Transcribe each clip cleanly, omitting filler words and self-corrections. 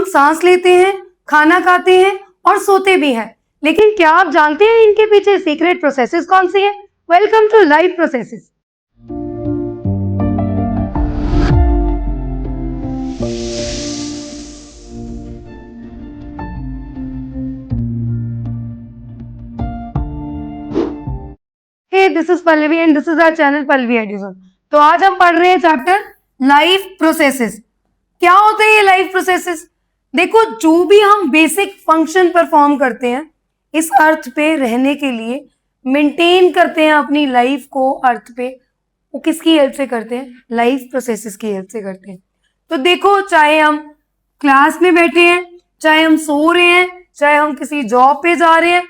हम सांस लेते हैं, खाना खाते हैं और सोते भी हैं, लेकिन क्या आप जानते हैं इनके पीछे सीक्रेट प्रोसेसेस कौन सी है? Welcome to life processes. Hey, this is Pallavi and this is our channel Pallavi Edison. तो आज हम पढ़ रहे हैं चैप्टर लाइफ प्रोसेसेस। क्या होते हैं ये लाइफ प्रोसेसेस? देखो, जो भी हम बेसिक फंक्शन परफॉर्म करते हैं इस अर्थ पे रहने के लिए, मेंटेन करते हैं अपनी लाइफ को अर्थ पे, वो किसकी हेल्प से करते हैं? लाइफ प्रोसेसेस की हेल्प से करते हैं। तो देखो, चाहे हम क्लास में बैठे हैं, चाहे हम सो रहे हैं, चाहे हम किसी जॉब पे जा रहे हैं,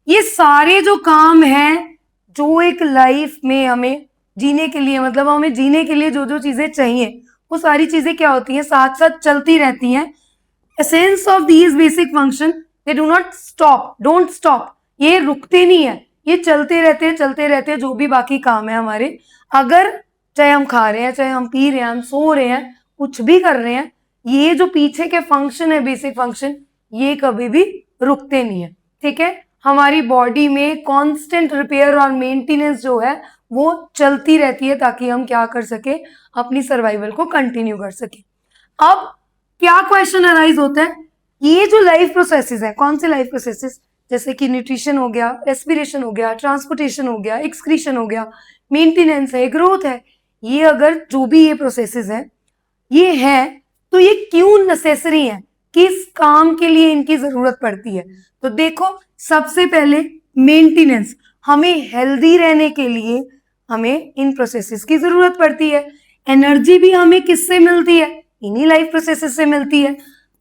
ये सारे जो काम हैं जो एक लाइफ में हमें जीने के लिए, मतलब हमें जीने के लिए जो जो चीजें चाहिए, वो सारी चीजें क्या होती हैं? साथ साथ चलती रहती हैं। Essence of these basic function, they do not stop, don't stop. ये रुकते नहीं है, ये चलते रहते हैं, चलते रहते हैं। जो भी बाकी काम है हमारे, अगर चाहे हम खा रहे हैं, चाहे हम पी रहे हैं, हम सो रहे हैं, कुछ भी कर रहे हैं, ये जो पीछे के फंक्शन है, बेसिक फंक्शन, ये कभी भी रुकते नहीं है। ठीक है? हमारी बॉडी में कांस्टेंट रिपेयर और मेंटेनेंस जो है वो चलती रहती है, ताकि हम क्या कर सके? अपनी सर्वाइवल को कंटिन्यू कर सके। अब क्या क्वेश्चन अराइज होता है? ये जो लाइफ प्रोसेसेस है, कौन से लाइफ प्रोसेसेस? जैसे कि न्यूट्रिशन हो गया, रेस्पिरेशन हो गया, ट्रांसपोर्टेशन हो गया, एक्सक्रीशन हो गया, मेंटेनेंस है, ग्रोथ है, ये अगर जो भी ये प्रोसेसेस है ये है, तो ये क्यों नेसेसरी है? किस काम के लिए इनकी जरूरत पड़ती है? तो देखो, सबसे पहले मेंटेनेंस। हमें हेल्दी रहने के लिए हमें इन प्रोसेसेस की जरूरत पड़ती है। एनर्जी भी हमें किससे मिलती है? इन्हीं लाइफ प्रोसेसेस से मिलती है।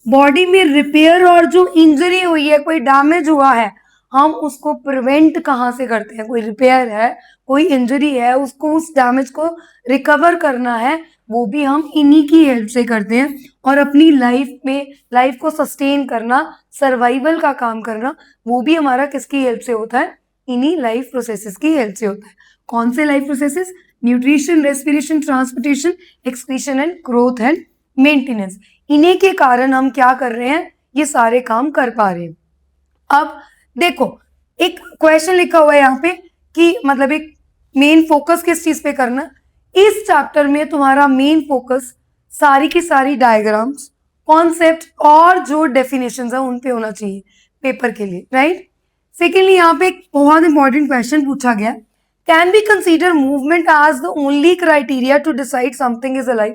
बॉडी में रिपेयर और जो इंजरी हुई है, कोई डैमेज हुआ है, हम उसको प्रिवेंट कहाँ से करते हैं? कोई रिपेयर है, कोई इंजरी है, उसको, उस डैमेज को रिकवर करना है, वो भी हम इन्हीं की हेल्प से करते हैं। और अपनी लाइफ में, लाइफ को सस्टेन करना, सर्वाइवल का काम करना, वो भी हमारा किसकी हेल्प से होता है? इन्हीं लाइफ प्रोसेसेस की हेल्प से होता है। कौन से life processes? Nutrition, respiration, transportation, excretion and growth and maintenance. इन्हीं के कारण हम क्या कर रहे हैं? ये सारे काम कर पा रहे हैं। अब देखो, एक क्वेश्चन लिखा हुआ है यहाँ पे कि मतलब एक मेन फोकस किस चीज पे करना। इस चैप्टर में तुम्हारा मेन फोकस सारी की सारी डायग्राम्स, कॉन्सेप्ट और जो डेफिनेशंस है उन पे होना चाहिए पेपर के लिए, राइट? सेकेंडली, यहाँ पे एक बहुत इंपॉर्टेंट क्वेश्चन पूछा गया, can be consider movement as the only criteria to decide something is alive?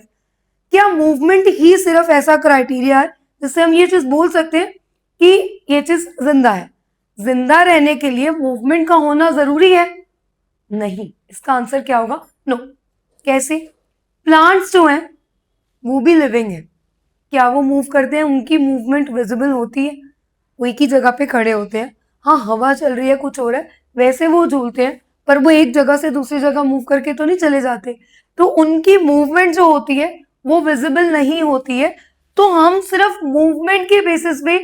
क्या मूवमेंट ही सिर्फ ऐसा क्राइटेरिया है जिससे हम ये चीज बोल सकते हैं कि ये चीज जिंदा है? जिंदा रहने के लिए मूवमेंट का होना जरूरी है? नहीं। इसका आंसर क्या होगा? नो। कैसे? प्लांट्स जो हैं वो भी लिविंग है। क्या वो मूव करते हैं? उनकी मूवमेंट विजिबल होती है? वो एक ही जगह पे खड़े होते हैं। हाँ, हवा चल रही है, कुछ हो रहा है, वैसे वो झूलते हैं, पर वो एक जगह से दूसरी जगह मूव करके तो नहीं चले जाते। तो उनकी मूवमेंट जो होती है वो विजिबल नहीं होती है। तो हम सिर्फ मूवमेंट के बेसिस पे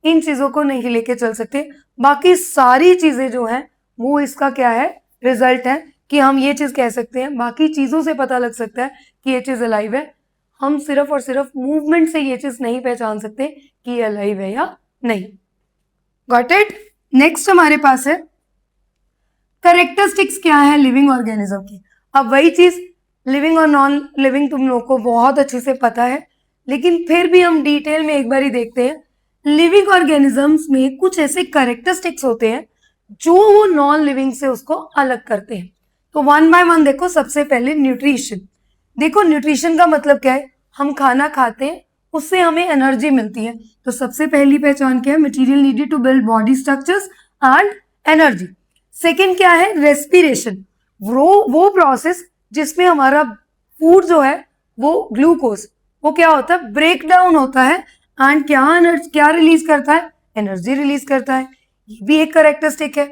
इन चीजों को नहीं लेके चल सकते। बाकी सारी चीजें जो हैं वो इसका क्या है? रिजल्ट है कि हम ये चीज कह सकते हैं। बाकी चीजों से पता लग सकता है कि ये चीज अलाइव है। हम सिर्फ और सिर्फ मूवमेंट से ये चीज नहीं पहचान सकते कि ये अलाइव है या नहीं। Got it? नेक्स्ट हमारे पास है कैरेक्टरिस्टिक्स क्या है लिविंग ऑर्गेनिज्म की। अब वही चीज, लिविंग और नॉन लिविंग तुम लोग को बहुत अच्छे से पता है, लेकिन फिर भी हम डिटेल में एक बार ही देखते हैं। लिविंग ऑर्गेनिजम्स में कुछ ऐसे कैरेक्टरिस्टिक्स होते हैं जो वो नॉन लिविंग से उसको अलग करते हैं। तो वन बाय वन देखो। सबसे पहले न्यूट्रिशन। देखो, न्यूट्रिशन का मतलब क्या है? हम खाना खाते हैं, उससे हमें एनर्जी मिलती है। तो सबसे पहली पहचान क्या है? Material needed to build body structures and energy. Second क्या है? रेस्पिरेशन। वो प्रोसेस जिसमें हमारा फूड जो है वो ग्लूकोज, वो क्या होता है? ब्रेक डाउन होता है एंड क्या रिलीज करता है? एनर्जी रिलीज करता है। ये भी एक कैरेक्टरिस्टिक है।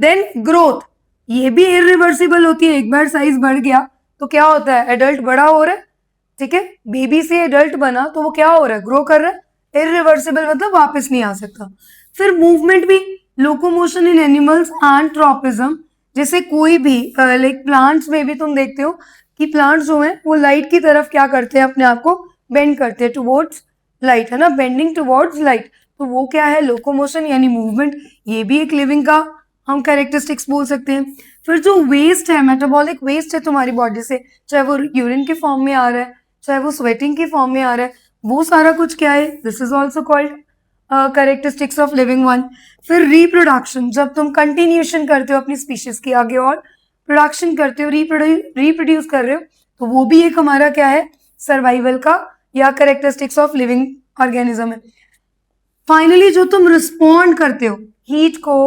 देन ग्रोथ, ये भी इरिवर्सिबल होती है। एक बार साइज बढ़ गया तो क्या होता है? एडल्ट बड़ा हो रहा है, ठीक है? बेबी से एडल्ट बना तो वो क्या हो रहा है? ग्रो कर रहा है। इरिवर्सिबल मतलब वापस नहीं आ सकता। फिर मूवमेंट भी, locomotion in animals and tropism. जैसे कोई भी लाइक प्लांट्स में भी तुम देखते हो कि प्लांट्स जो है वो लाइट की तरफ क्या करते हैं? अपने आप को बेंड करते हैं टुवर्ड्स लाइट, है ना, बेंडिंग टुवर्ड्स लाइट, तो वो क्या है, लोकोमोशन यानी मूवमेंट, ये भी एक लिविंग का हम कैरेक्टरिस्टिक्स बोल सकते हैं। फिर जो वेस्ट है, मेटाबॉलिक वेस्ट है तुम्हारी बॉडी से, चाहे वो यूरिन के फॉर्म में आ रहा है, चाहे वो स्वेटिंग के फॉर्म में आ रहा है, वो सारा कुछ क्या है, this is also called characteristics of living one. फिर रिप्रोडक्शन, जब तुम कंटिन्यूशन करते हो अपनी स्पीशीज की आगे और प्रोडक्शन करते हो, रिप्रोड्यूस कर रहे हो, तो वो भी एक हमारा क्या है, सर्वाइवल का या कैरेक्टरिस्टिक्स ऑफ लिविंग ऑर्गेनिज्म है। फाइनली जो तुम रिस्पॉन्ड करते हो हीट को,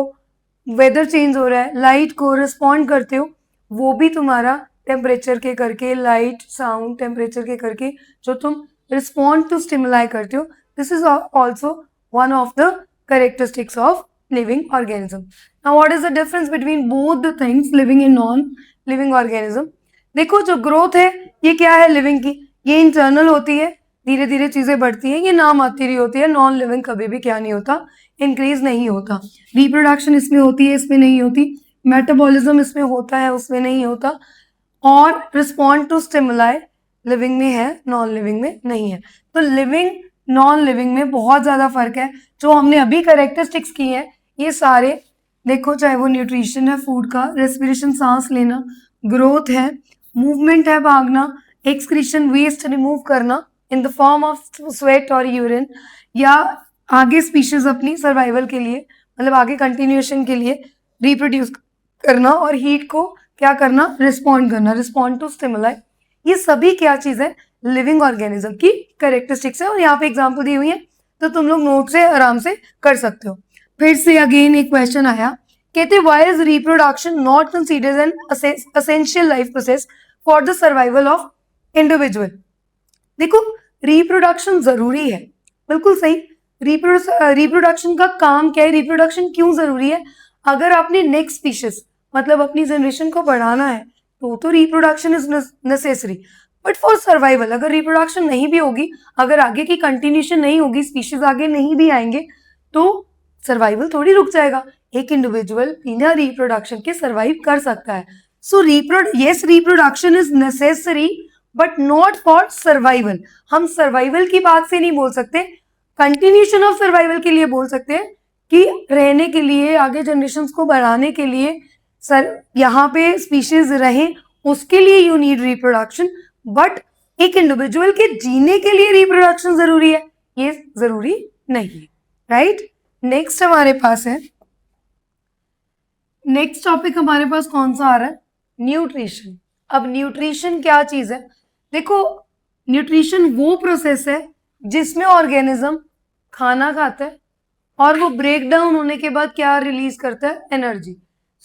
वेदर चेंज हो रहा है, लाइट को रिस्पॉन्ड करते हो, वो भी तुम्हारा टेम्परेचर के करके, लाइट, साउंड, टेम्परेचर के करके जो तुम रिस्पॉन्ड टू स्टिमुलाई करते हो, this is also one of the characteristics of living organism. Now what is the difference between both the things, living and non living organism? देखो जो ग्रोथ है ये क्या है लिविंग की, ये इंटरनल होती है, धीरे धीरे चीजें बढ़ती हैं, ये नाम आती रही होती है। नॉन लिविंग कभी भी क्या नहीं होता, इंक्रीज नहीं होता। रिप्रोडक्शन इसमें होती है, इसमें नहीं होती। मेटाबॉलिज्म इसमें होता है, उसमें नहीं होता। और रिस्पॉन्ड टू स्टिमुलाई लिविंग में है, नॉन लिविंग में नहीं है। तो लिविंग नॉन लिविंग में बहुत ज्यादा फर्क है। जो हमने अभी कैरेक्टरिस्टिक्स की है ये सारे देखो, चाहे वो न्यूट्रिशन है फूड का, रेस्पिरेशन सांस लेना, ग्रोथ है, मूवमेंट है भागना, एक्सक्रीशन वेस्ट रिमूव करना in the form of sweat और यूरिन, या आगे स्पीशीज अपनी सर्वाइवल के लिए, मतलब आगे कंटिन्यूएशन के लिए रिप्रोड्यूस करना और हीट को क्या करना, रिस्पॉन्ड करना, रिस्पॉन्ड टू स्टिमुलाई, ये सभी क्या चीज है, लिविंग ऑर्गेनिज्म की कैरेक्टरिस्टिक्स है। और यहाँ पे एग्जाम्पल दी हुई है तो तुम लोग नोट से आराम से कर सकते हो। फिर से अगेन एक क्वेश्चन आया, कहते why is reproduction not considered an essential life process for the survival of individual. देखो रिप्रोडक्शन जरूरी है, बिल्कुल सही। रिप्रोडक्शन का काम क्या है, रिप्रोडक्शन क्यों जरूरी है? अगर आपने नेक्स्ट स्पीशीज मतलब अपनी जनरेशन को बढ़ाना है तो reproduction is necessary. But for survival अगर रिप्रोडक्शन नहीं भी होगी, अगर आगे की कंटिन्यूशन नहीं होगी, स्पीशीज आगे नहीं भी आएंगे, तो सर्वाइवल थोड़ी रुक जाएगा। एक इंडिविजुअल बिना रिप्रोडक्शन के सर्वाइव कर सकता है। सो reproduction is necessary but not for survival. हम सर्वाइवल की बात से नहीं बोल सकते, कंटिन्यूशन ऑफ सर्वाइवल के लिए बोल सकते हैं कि रहने के लिए, आगे जनरेशन को बढ़ाने के लिए, यहाँ पे स्पीशीज रहे उसके लिए यू नीड रिप्रोडक्शन। बट एक इंडिविजुअल के जीने के लिए रिप्रोडक्शन जरूरी है, ये जरूरी नहीं है, राइट। नेक्स्ट हमारे पास है, नेक्स्ट टॉपिक हमारे पास कौन सा आ रहा है, न्यूट्रिशन। अब न्यूट्रिशन क्या चीज है? देखो न्यूट्रिशन वो प्रोसेस है जिसमें ऑर्गेनिज्म खाना खाता है और वो ब्रेक डाउन होने के बाद क्या रिलीज करता है, energy.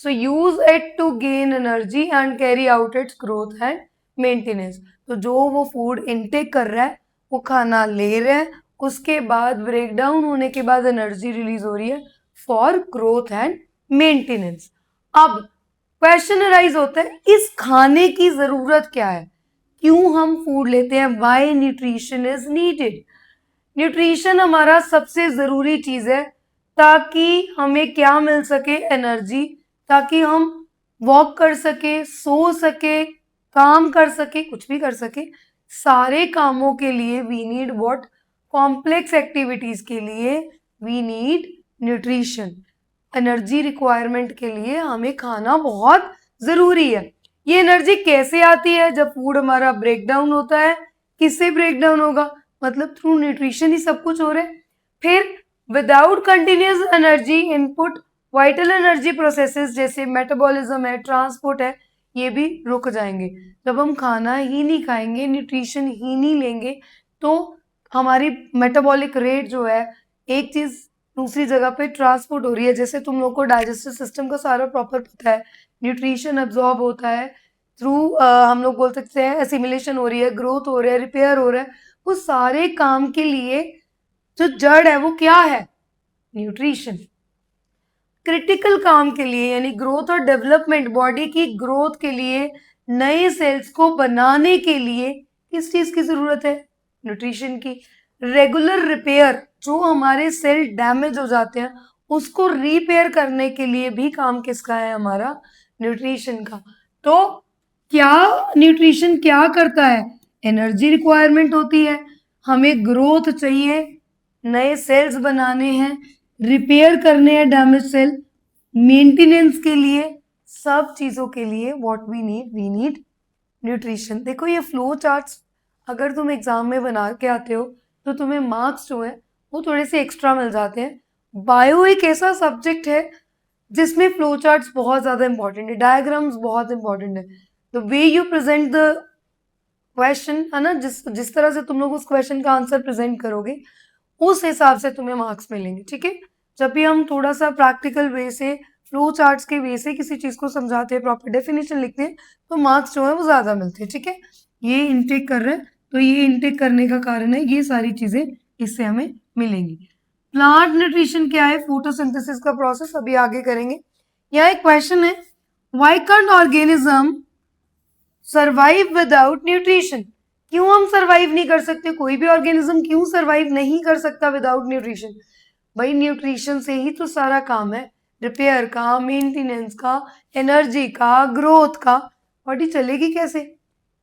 So use it to gain energy and carry out its growth and maintenance. तो जो वो फूड इनटेक कर रहा है, वो खाना ले रहा है, उसके बाद ब्रेक डाउन होने के बाद एनर्जी रिलीज हो रही है फॉर ग्रोथ एंड मेंटेनेंस। अब क्वेश्चन अराइज होता है इस खाने की जरूरत क्या है, क्यों हम फूड लेते हैं, why nutrition is needed. Nutrition हमारा सबसे जरूरी चीज है ताकि हमें क्या मिल सके, एनर्जी, ताकि हम वॉक कर सके, सो सके, काम कर सके, कुछ भी कर सके। सारे कामों के लिए we need what, complex activities के लिए we need nutrition. Energy requirement के लिए हमें खाना बहुत जरूरी है। ये एनर्जी कैसे आती है, जब फूड हमारा ब्रेक डाउन होता है। किससे ब्रेक डाउन होगा, मतलब थ्रू न्यूट्रिशन ही सब कुछ हो रहा है। फिर without continuous energy input, vital energy processes जैसे मेटाबॉलिज्म है, ट्रांसपोर्ट है, ये भी रुक जाएंगे। जब हम खाना ही नहीं खाएंगे, न्यूट्रिशन ही नहीं लेंगे, तो हमारी मेटाबॉलिक रेट जो है, एक चीज दूसरी जगह पे ट्रांसपोर्ट हो रही है। जैसे तुम लोग को डाइजेस्टिव सिस्टम का सारा प्रॉपर पता है, न्यूट्रिशन अब्जॉर्ब होता है थ्रू हम लोग बोल सकते हैं एसिमिलेशन हो रही है, ग्रोथ हो रहा है, रिपेयर हो रहा है। वो सारे काम के लिए जो जड़ है वो क्या है, न्यूट्रिशन। क्रिटिकल काम के लिए यानी ग्रोथ और डेवलपमेंट, बॉडी की ग्रोथ के लिए, नए सेल्स को बनाने के लिए किस चीज की जरूरत है, न्यूट्रिशन की। रेगुलर रिपेयर, जो हमारे सेल डैमेज हो जाते हैं उसको रिपेयर करने के लिए भी काम किसका है, हमारा न्यूट्रिशन का। तो क्या न्यूट्रिशन क्या करता है, एनर्जी रिक्वायरमेंट होती है, हमें ग्रोथ चाहिए, नए सेल्स बनाने हैं, रिपेयर करने हैं डैमेज सेल, मेंटेनेंस के लिए, सब चीजों के लिए व्हाट वी नीड न्यूट्रिशन। देखो ये फ्लो चार्ट्स अगर तुम एग्जाम में बना के आते हो तो तुम्हें मार्क्स जो है वो थोड़े से एक्स्ट्रा मिल जाते हैं। बायो एक ऐसा सब्जेक्ट है जिसमें फ्लो चार्ट्स बहुत ज्यादा इंपॉर्टेंट है, डायग्राम्स बहुत इंपॉर्टेंट है। The way you present the question है ना, जिस तरह से तुम लोग उस क्वेश्चन का आंसर प्रेजेंट करोगे उस हिसाब से तुम्हें मार्क्स मिलेंगे, ठीक है। जब भी हम थोड़ा सा प्रैक्टिकल वे से फ्लो चार्ट्स के वे से किसी चीज को समझाते हैं, प्रॉपर डेफिनेशन लिखते हैं, तो मार्क्स जो है वो ज्यादा मिलते हैं, ठीक है। ये इनटेक कर रहे हैं तो ये इनटेक करने का कारण है, ये सारी चीजें इससे हमें मिलेंगी। प्लांट न्यूट्रिशन क्या है, फोटोसिंथेसिस का प्रोसेस अभी आगे करेंगे। यहाँ एक क्वेश्चन है, why can't organism survive without nutrition. क्यों हम सर्वाइव नहीं कर सकते, कोई भी ऑर्गेनिज्म क्यों सर्वाइव नहीं कर सकता विदाउट न्यूट्रिशन। भाई न्यूट्रिशन से ही तो सारा काम है, रिपेयर का, मेंटेनेंस का, एनर्जी का, ग्रोथ का। बॉडी चलेगी कैसे,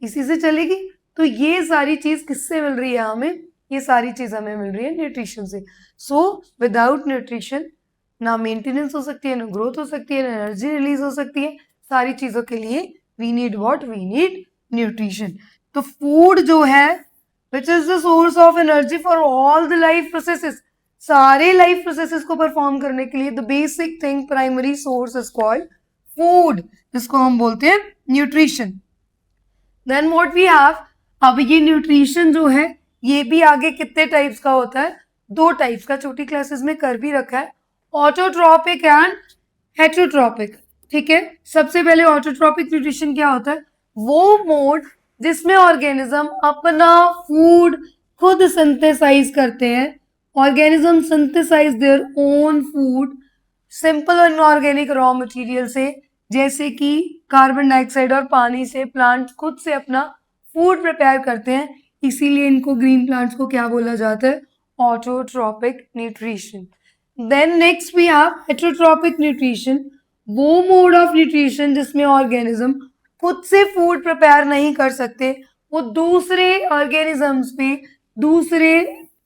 इसी से चलेगी। तो ये सारी चीज किससे मिल रही है हमें, ये सारी चीज हमें मिल रही है न्यूट्रिशन से। सो विदाउट न्यूट्रिशन ना मेंटेनेंस हो सकती है, ना ग्रोथ हो सकती है, ना एनर्जी रिलीज हो सकती है। सारी चीजों के लिए we need what, we need nutrition. तो फूड जो है which is the source of energy for all the life processes, सारे लाइफ प्रोसेसेस को परफॉर्म करने के लिए the basic thing, primary source is called food, जिसको हम बोलते हैं nutrition. Then what we have, अब ये न्यूट्रिशन जो है ये भी आगे कितने टाइप्स का होता है, दो टाइप्स का, छोटी क्लासेस में कर भी रखा है, ऑटोट्रॉपिक एंड हेटरोट्रॉपिक, ठीक है। सबसे पहले ऑटोट्रॉपिक न्यूट्रिशन क्या होता है, वो मोड जिसमें ऑर्गेनिज्म अपना फूड खुद सिंथेसाइज करते हैं। Organism synthesize their own food simple और इनऑर्गेनिक रॉ मटेरियल से, जैसे कि कार्बन डाइऑक्साइड और पानी से प्लांट खुद से अपना फूड प्रिपेयर करते हैं। इसीलिए इनको ग्रीन प्लांट्स को क्या बोला जाता है, autotrophic nutrition. Then next we have heterotrophic nutrition, वो मोड ऑफ न्यूट्रिशन जिसमें ऑर्गेनिज्म खुद से फूड प्रिपेयर नहीं कर सकते, वो दूसरे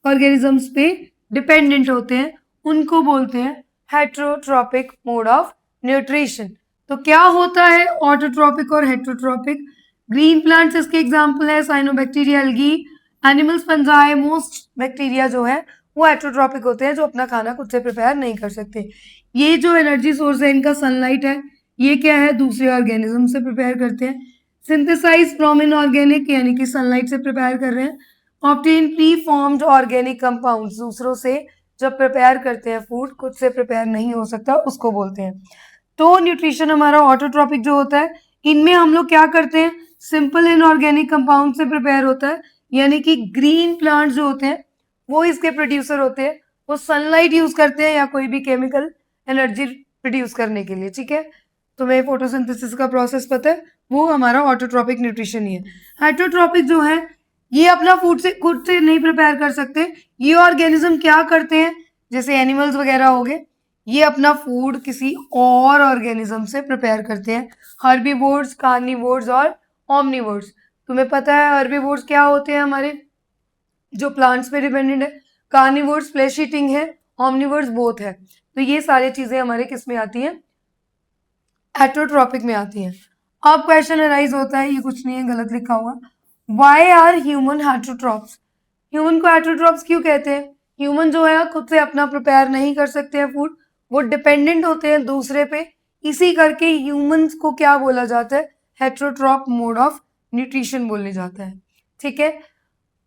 ऑर्गेनिजम्स पे डिपेंडेंट होते हैं, उनको बोलते हैं हेटरोट्रॉपिक मोड ऑफ न्यूट्रिशन। तो क्या होता है ऑटोट्रॉपिक और हेटरोट्रॉपिक, ग्रीन प्लांट्स इसके एग्जांपल है, cyanobacteria, algae, animals, fungi, most bacteria जो है वो हेटरोट्रॉपिक होते हैं, जो अपना खाना खुद से प्रिपेयर नहीं कर सकते। ये जो एनर्जी सोर्स है इनका सनलाइट है, ये क्या है, दूसरे ऑर्गेनिज्म से प्रिपेयर करते हैं। सिंथेसाइज फ्रॉम इनऑर्गेनिक, यानी कि सनलाइट से प्रिपेयर कर रहे हैं। Obtain pre formed organic compound, दूसरों से जब प्रिपेयर करते हैं फूड, खुद से प्रिपेयर नहीं हो सकता, उसको बोलते हैं। तो न्यूट्रिशन हमारा ऑटोट्रॉपिक जो होता है, इनमें हम लोग क्या करते हैं, सिंपल इनऑर्गेनिक कंपाउंड से प्रिपेयर होता है, यानी कि ग्रीन प्लांट्स जो होते हैं वो इसके प्रोड्यूसर होते हैं, वो सनलाइट यूज करते हैं या कोई भी केमिकल एनर्जी प्रोड्यूस करने के लिए, ठीक है। तुम्हें फोटोसिंथेसिस का प्रोसेस पता है, वो हमारा ऑटोट्रॉपिक न्यूट्रिशन ही है। हेटरोट्रॉपिक जो है ये अपना फूड से खुद से नहीं प्रिपेयर कर सकते, ये ऑर्गेनिज्म क्या करते हैं, जैसे एनिमल्स वगैरह हो गए, ये अपना फूड किसी और ऑर्गेनिज्म से प्रिपेयर करते हैं। हर्बीवोर्स, कार्निवोर्स और ओमनिवोर्स। तुम्हें पता है हर्बीवोर्स क्या होते हैं, हमारे जो प्लांट्स पे डिपेंडेंट है, कार्निवोर्स फ्लैश ईटिंग है, ओमनिवोर्स बोथ है। तो ये सारी चीजें हमारे किस में आती हैं, हेटरोट्रॉपिक में आती हैं। अब क्वेश्चन अराइज होता है, ये कुछ नहीं है, गलत लिखा हुआ, why are human heterotrophs. Human को हेटरोट्रॉप्स क्यों कहते हैं, ह्यूमन जो है खुद से अपना प्रिपेयर नहीं कर सकते हैं फूड, वो डिपेंडेंट होते हैं दूसरे पे, इसी करके ह्यूमंस को क्या बोला जाता है, हेटरोट्रॉप मोड ऑफ न्यूट्रिशन बोलने जाता है, ठीक है।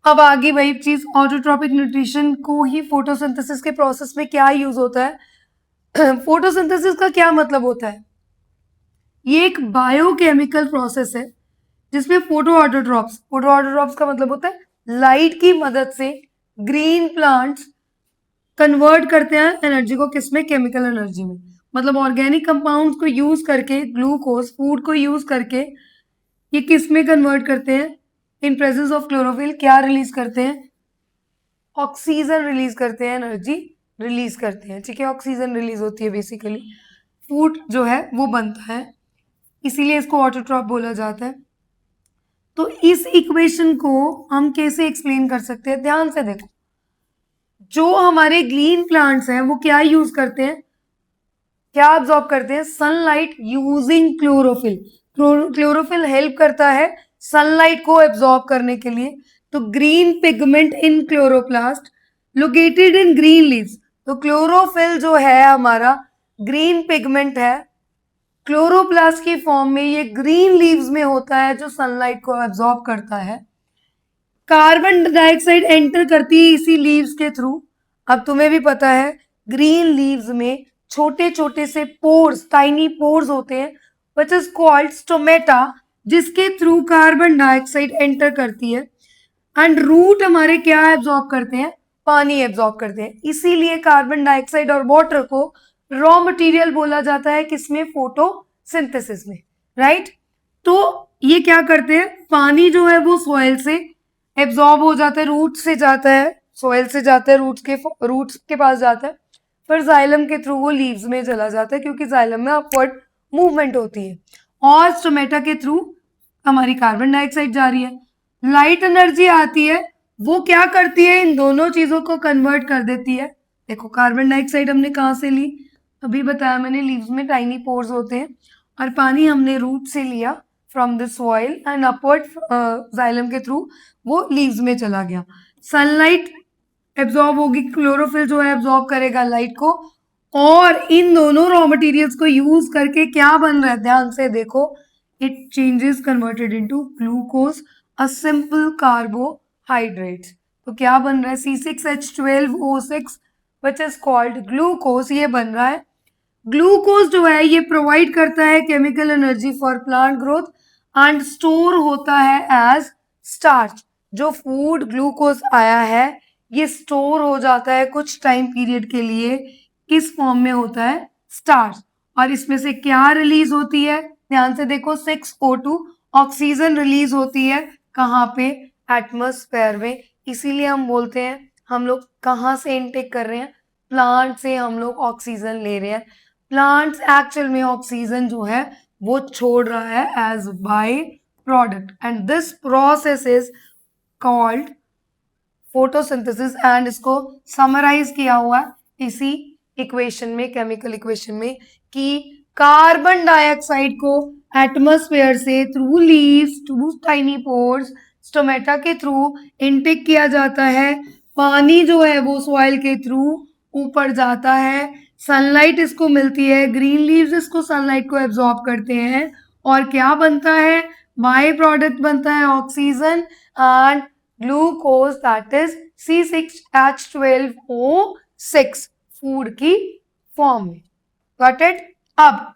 अब आगे वही चीज, ऑटोट्रॉपिक न्यूट्रिशन को ही फोटोसिंथेसिस के प्रोसेस में क्या यूज होता है फोटोसिंथेसिस का क्या मतलब होता है, ये एक बायोकेमिकल प्रोसेस है जिसमें फोटो ऑटोट्रॉप्स का मतलब होता है लाइट की मदद से ग्रीन प्लांट्स कन्वर्ट करते हैं एनर्जी को, किसमें, केमिकल एनर्जी में। मतलब ऑर्गेनिक कंपाउंड्स को यूज करके, ग्लूकोज फूड को यूज करके ये किस में कन्वर्ट करते हैं, इन प्रेजेंस ऑफ क्लोरोफिल क्या रिलीज करते हैं, ऑक्सीजन रिलीज करते हैं, एनर्जी रिलीज करते हैं, ठीक है। ऑक्सीजन रिलीज होती है, बेसिकली फूड जो है वो बनता है, इसीलिए इसको ऑटोट्रॉप बोला जाता है। तो इस इक्वेशन को हम कैसे एक्सप्लेन कर सकते हैं, ध्यान से देखो। जो हमारे ग्रीन प्लांट्स हैं वो क्या यूज करते हैं, क्या ऑब्जॉर्ब करते हैं, sunlight using chlorophyll. Chlorophyll help करता है सनलाइट को एब्जॉर्ब करने के लिए। तो green pigment in chloroplast located in green leaves. तो क्लोरोफिल जो है हमारा ग्रीन पिगमेंट है, क्लोरोप्लास्ट की फॉर्म में ये ग्रीन लीव्स में होता है जो सनलाइट को एब्जॉर्ब करता है। कार्बन डाइऑक्साइड एंटर करती है इसी लीव्स के थ्रू। अब तुम्हें भी पता है ग्रीन लीव्स में छोटे छोटे से पोर्स, टाइनी पोर्स होते हैं, व्हिच इज कॉल्ड स्टोमेटा, जिसके थ्रू कार्बन डाइऑक्साइड एंटर करती है। एंड रूट हमारे क्या एब्जॉर्ब करते हैं, पानी एब्जॉर्ब करते हैं। इसीलिए कार्बन डाइऑक्साइड और वाटर को रॉ मटेरियल बोला जाता है, किसमें, फोटोसिंथेसिस में, राइट। तो ये क्या करते हैं, पानी जो है वो सॉइल से एब्जॉर्ब हो जाता है, रूट से जाता है, सॉइल से जाता है, रूट्स के पास जाता है, फिर जाइलम के थ्रू वो लीव्स में चला जाता है, क्योंकि जाइलम में अपवर्ड मूवमेंट होती है, और स्टोमेटा के थ्रू हमारी कार्बन डाइऑक्साइड जा रही है। लाइट एनर्जी आती है, वो क्या करती है, इन दोनों चीजों को कन्वर्ट कर देती है। देखो कार्बन डाइऑक्साइड हमने कहाँ से ली, अभी बताया मैंने, लीव्स में टाइनी पोर्स होते हैं, और पानी हमने रूट से लिया from the soil and upward xylem के थ्रू वो लीव्स में चला गया। सनलाइट एब्जॉर्ब होगी, क्लोरोफिल जो है एब्जॉर्ब करेगा लाइट को, और इन दोनों रॉ मटेरियल्स को यूज करके क्या बन रहा है, ध्यान से देखो, it changes converted into glucose, a simple carbohydrate. तो क्या बन रहा है, C6H12O6 which is called glucose, ये बन रहा है। ग्लूकोज जो है ये प्रोवाइड करता है chemical energy for plant growth and store होता है एज स्टार्च। जो फूड ग्लूकोज आया है ये स्टोर हो जाता है कुछ टाइम पीरियड के लिए, किस फॉर्म में होता है, स्टार्च। और इसमें से क्या रिलीज होती है, ध्यान से देखो, 6O2 ऑक्सीजन रिलीज होती है, कहाँ पे, एटमॉस्फेयर में। इसीलिए हम बोलते हैं हम लोग कहाँ से इनटेक कर रहे हैं, प्लांट से हम लोग ऑक्सीजन ले रहे हैं। प्लांट्स एक्चुअल में ऑक्सीजन जो है वो छोड़ रहा है as by product, and this process is called photosynthesis. And इसको समराइज किया हुआ है इसी इक्वेशन में, केमिकल इक्वेशन में, कि कार्बन डाइऑक्साइड को एटमॉस्फेयर से through leaves, through tiny pores, stomata के थ्रू इनटेक किया जाता है। पानी जो है वो सॉइल के थ्रू ऊपर जाता है, सनलाइट इसको मिलती है, ग्रीन लीव्स इसको सनलाइट को एब्जॉर्ब करते हैं, और क्या बनता है, बाय प्रोडक्ट बनता है oxygen and glucose, that is C6H12O6 food की फॉर्म में। Got it. अब